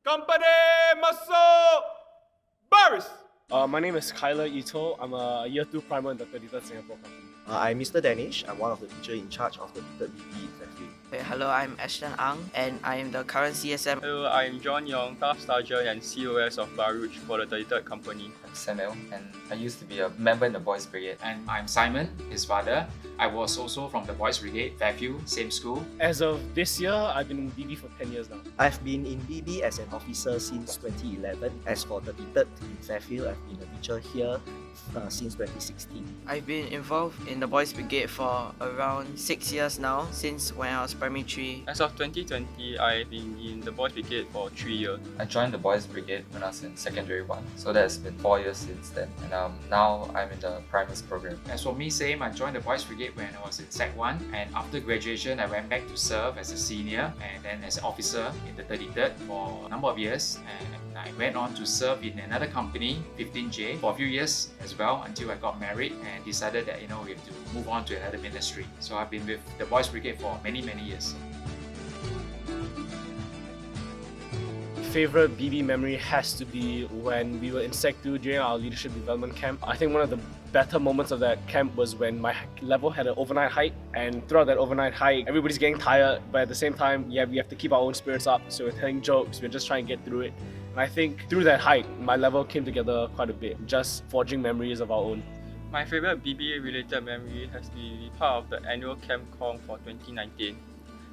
Company Muscle Baris. My name is Kyler Ito. I'm a year 2 primer in the 33rd Singapore company. I'm Mr. Danish. I'm one of the teachers in charge of the 3rd BB in Fairfield. Hello, I'm Ashton Ang and I am the current CSM. Hello, I'm John Yong, Staff Sergeant and COS of Baruch for the 33rd Company. I'm Samuel, and I used to be a member in the Boys Brigade. And I'm Simon, his father. I was also from the Boys Brigade, Fairfield, same school. As of this year, I've been in BB for 10 years now. I've been in BB as an officer since 2011. As for the 3rd in Fairfield, I've been a teacher here since 2016. I've been involved in the Boys Brigade for around 6 years now, since when I was primary 3. As of 2020, I've been in the Boys Brigade for 3 years. I joined the Boys Brigade when I was in secondary 1, so that's been 4 years since then. And now I'm in the primers program. As for me, same, I joined the Boys Brigade when I was in Sec 1, and after graduation, I went back to serve as a senior and then as an officer in the 33rd for a number of years. And I went on to serve in another company, 15J, for a few years as well until I got married and decided that we have to move on to another ministry. So I've been with the Boys Brigade for many years. Favorite BB memory has to be when we were in Sec 2 during our leadership development camp. I think one of the better moments of that camp was when my level had an overnight hike, and throughout that overnight hike, everybody's getting tired, but at the same time, we have to keep our own spirits up. So we're telling jokes, we're just trying to get through it. And I think through that hike, my level came together quite a bit, just forging memories of our own. My favorite BB related memory has been part of the annual Camp Kong for 2019.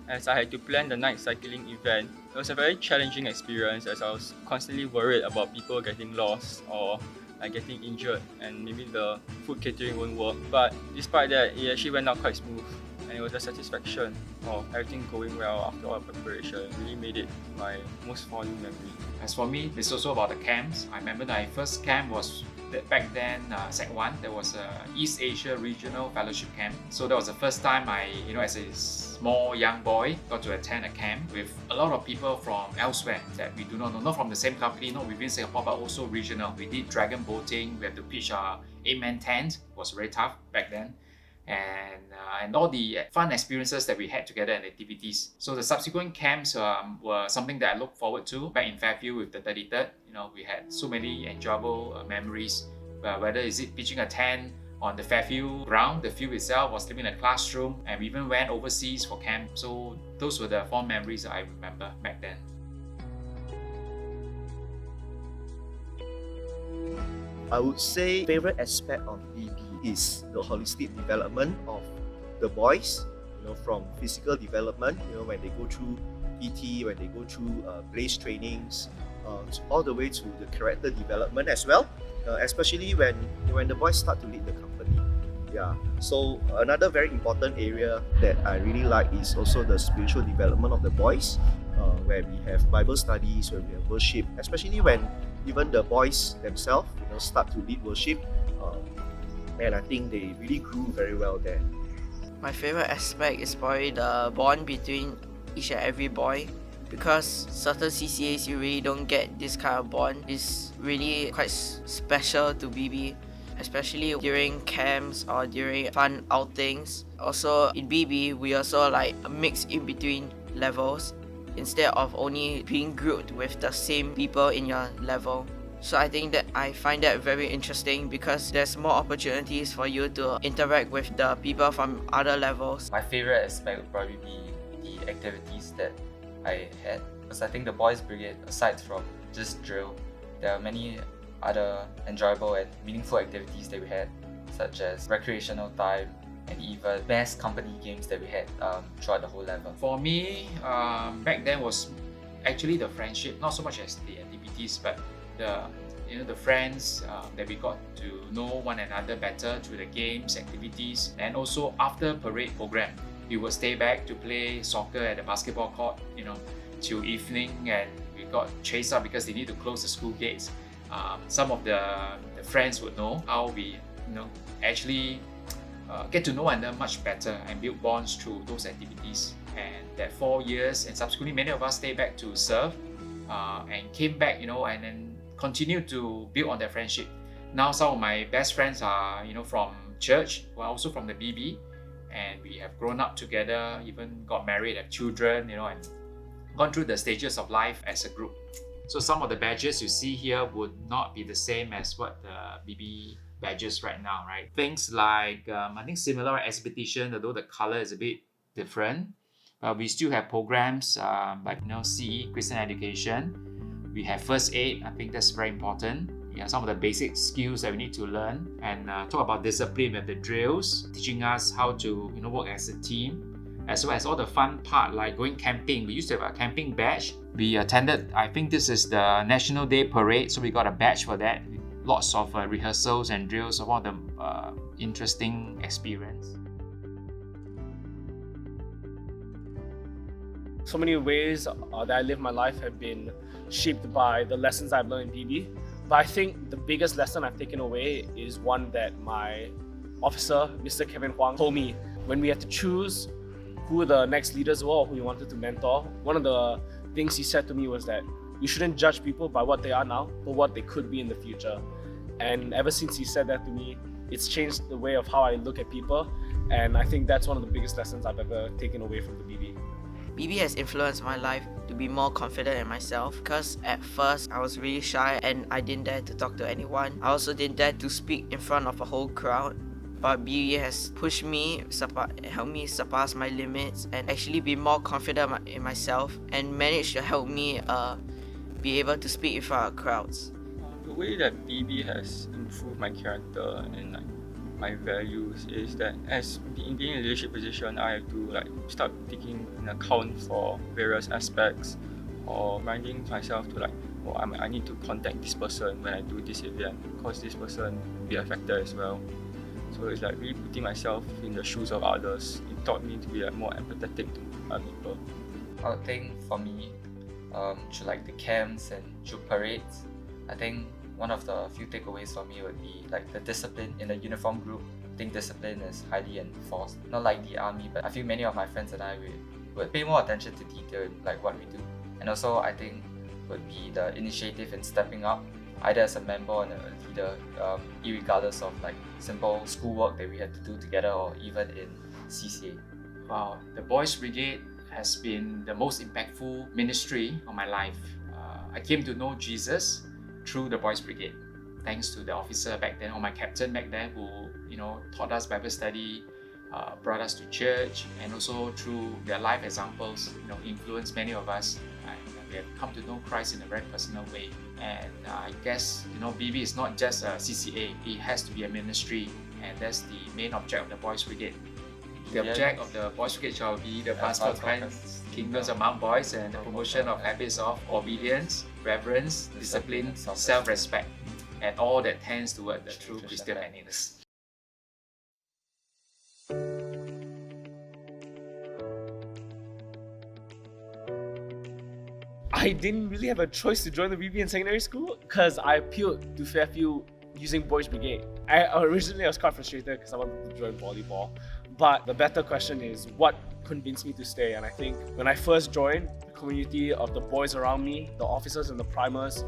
As I had to plan the night cycling event, it was a very challenging experience as I was constantly worried about people getting lost or getting injured and maybe the food catering won't work. But despite that, it actually went out quite smooth, and it was a satisfaction of everything going well after all the preparation. It really made it my most fond memory. As for me, it's also about the camps. I remember my first camp was back then, Sec 1, there was a East Asia Regional Fellowship Camp. So that was the first time I, as a small young boy, got to attend a camp with a lot of people from elsewhere that we do not know, not from the same company, not within Singapore, but also regional. We did dragon boating, we had to pitch our 8-man tent. It was very tough back then. And all the fun experiences that we had together and activities. So the subsequent camps were something that I look forward to. Back in Fairfield with the 33rd, we had so many enjoyable memories. Whether is it pitching a tent on the Fairfield ground, the field itself, was living in a classroom, and we even went overseas for camp. So those were the fond memories that I remember back then. I would say favorite aspect of BB is the holistic development of the boys, from physical development, when they go through PT, when they go through blaze trainings, all the way to the character development as well, especially when the boys start to lead the company. Yeah. So another very important area that I really like is also the spiritual development of the boys, where we have Bible studies, where we have worship, especially when even the boys themselves, start to lead worship, and I think they really grew very well there. My favorite aspect is probably the bond between each and every boy, because certain CCAs you really don't get this kind of bond. It's really quite special to BB, especially during camps or during fun outings. Also in BB, we also mix in between levels instead of only being grouped with the same people in your level. So I think that I find that very interesting because there's more opportunities for you to interact with the people from other levels. My favorite aspect would probably be the activities that I had, because I think the Boys Brigade, aside from just drill, there are many other enjoyable and meaningful activities that we had, such as recreational time and even best company games that we had throughout the whole level. For me, back then was actually the friendship, not so much as the activities, but the friends that we got to know one another better through the games, activities, and also after parade program, we will stay back to play soccer at the basketball court, till evening, and we got chased out because they need to close the school gates. Some of the friends would know how we, actually get to know one another much better and build bonds through those activities. And that 4 years, and subsequently many of us stayed back to serve and came back, and then continued to build on their friendship. Now some of my best friends are, from church, who are also from the BB, and we have grown up together, even got married, have children, and gone through the stages of life as a group. So some of the badges you see here would not be the same as what the BB badges right now, right? Things like, I think similar expedition, although the color is a bit different. We still have programs like CE, Christian education. We have first aid. I think that's very important. Yeah, some of the basic skills that we need to learn, and talk about discipline with the drills, teaching us how to work as a team, as well as all the fun part like going camping. We used to have a camping badge. We attended, I think this is the National Day Parade, so we got a badge for that. Lots of rehearsals and drills, so one of the interesting experience. So many ways that I live my life have been shaped by the lessons I've learned in BB. But I think the biggest lesson I've taken away is one that my officer, Mr. Kevin Huang, told me when we had to choose who the next leaders were or who we wanted to mentor. One of the things he said to me was that you shouldn't judge people by what they are now, but what they could be in the future. And ever since he said that to me, it's changed the way of how I look at people. And I think that's one of the biggest lessons I've ever taken away from the BB. BB has influenced my life to be more confident in myself, because at first I was really shy and I didn't dare to talk to anyone. I also didn't dare to speak in front of a whole crowd. But BB has pushed me, helped me surpass my limits and actually be more confident in myself, and managed to help me be able to speak in front of crowds. The way that BB has improved my character and my values is that as being in a leadership position, I have to start taking in account for various aspects, or reminding myself to I need to contact this person when I do this event because this person will be affected as well. So it's really putting myself in the shoes of others. It taught me to be more empathetic to other people. I would think for me, through the camps and through parades, I think one of the few takeaways for me would be the discipline in the uniform group. I think discipline is highly enforced. Not like the army, but I feel many of my friends and I would pay more attention to detail in what we do. And also I think would be the initiative in stepping up, either as a member or a leader, irregardless of simple schoolwork that we had to do together or even in CCA. Wow, the Boys Brigade has been the most impactful ministry of my life. I came to know Jesus through the Boys Brigade, thanks to the officer back then, or my captain back then, who taught us Bible study, brought us to church, and also through their life examples, influenced many of us. And we have come to know Christ in a very personal way. And I guess BB is not just a CCA; it has to be a ministry, and that's the main object of the Boys Brigade. The object of the Boys Brigade shall be the advancement of kingdoms among boys and the promotion of habits of obedience, reverence, discipline, self-respect, and all that tends toward the true Christian manliness. I didn't really have a choice to join the BB in secondary school because I appealed to Fairfield using Boys Brigade. Originally I was quite frustrated because I wanted to join volleyball, but the better question is what convinced me to stay. And I think when I first joined, the community of the boys around me, the officers and the primers,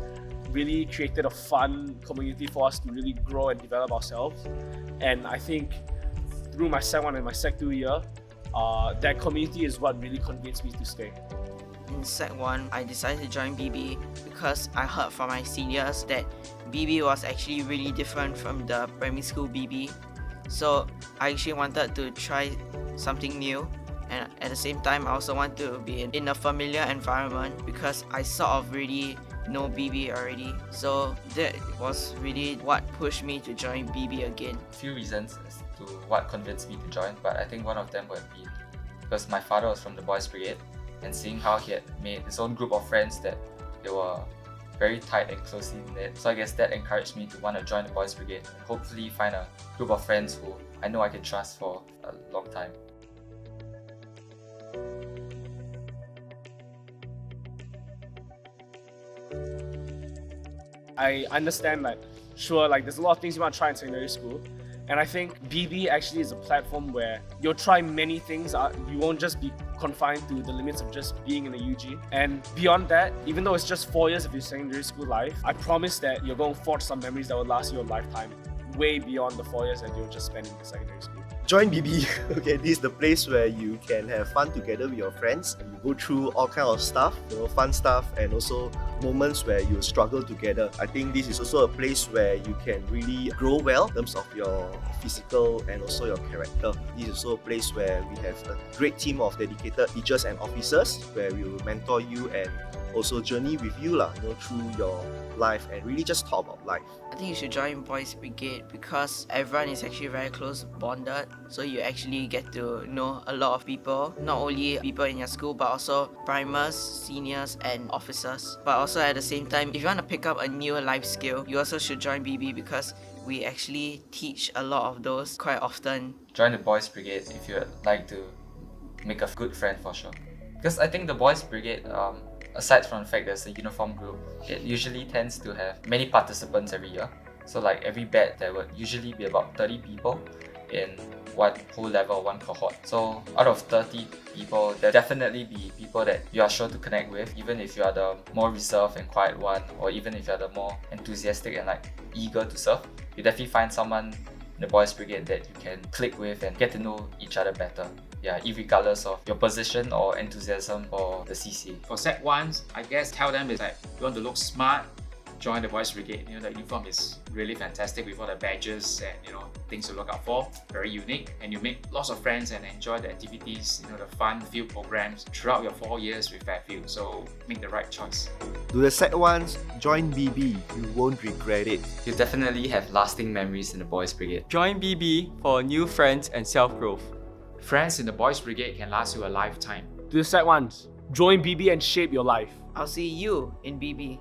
really created a fun community for us to really grow and develop ourselves. And I think through my Sec 1 and my Sec 2 year, that community is what really convinced me to stay. In Sec 1, I decided to join BB because I heard from my seniors that BB was actually really different from the primary school BB. So I actually wanted to try something new, and at the same time I also want to be in a familiar environment because I sort of really know BB already. So that was really what pushed me to join BB again. A few reasons as to what convinced me to join, but I think one of them would be because my father was from the Boys Brigade, and seeing how he had made his own group of friends that they were very tight and closely knit. So I guess that encouraged me to want to join the Boys Brigade and hopefully find a group of friends who I know I can trust for a long time. I understand that, sure, there's a lot of things you want to try in secondary school. And I think BB actually is a platform where you'll try many things. You won't just be confined to the limits of just being in a UG. And beyond that, even though it's just 4 years of your secondary school life, I promise that you're going to forge some memories that will last you a lifetime, way beyond the 4 years that you'll just spend in secondary school. Join BB. Okay, this is the place where you can have fun together with your friends. You go through all kind of stuff, fun stuff, and also moments where you struggle together. I think this is also a place where you can really grow well in terms of your physical and also your character. This is also a place where we have a great team of dedicated teachers and officers where we will mentor you and also journey with you through your life and really just talk about life. I think you should join Boys Brigade because everyone is actually very close bonded. So you actually get to know a lot of people, not only people in your school but also primers, seniors and officers. But also at the same time, if you want to pick up a new life skill, you also should join BB because we actually teach a lot of those quite often. Join the Boys Brigade if you'd like to make a good friend for sure. Because I think the Boys Brigade, aside from the fact there's a uniform group, it usually tends to have many participants every year. So like every batch, there would usually be about 30 people in one whole level, one cohort. So out of 30 people, there'll definitely be people that you are sure to connect with, even if you are the more reserved and quiet one, or even if you're the more enthusiastic and like eager to serve. You definitely find someone in the Boys Brigade that you can click with and get to know each other better. Yeah, regardless of your position or enthusiasm for the CCA. For set ones, I guess tell them is like you want to look smart, join the Boys Brigade. The uniform is really fantastic with all the badges and things to look out for. Very unique, and you make lots of friends and enjoy the activities, the fun field programs throughout your 4 years with Fairfield. So make the right choice. To the set ones, join BB. You won't regret it. You definitely have lasting memories in the Boys Brigade. Join BB for new friends and self-growth. Friends in the Boys Brigade can last you a lifetime. To the set ones, join BB and shape your life. I'll see you in BB.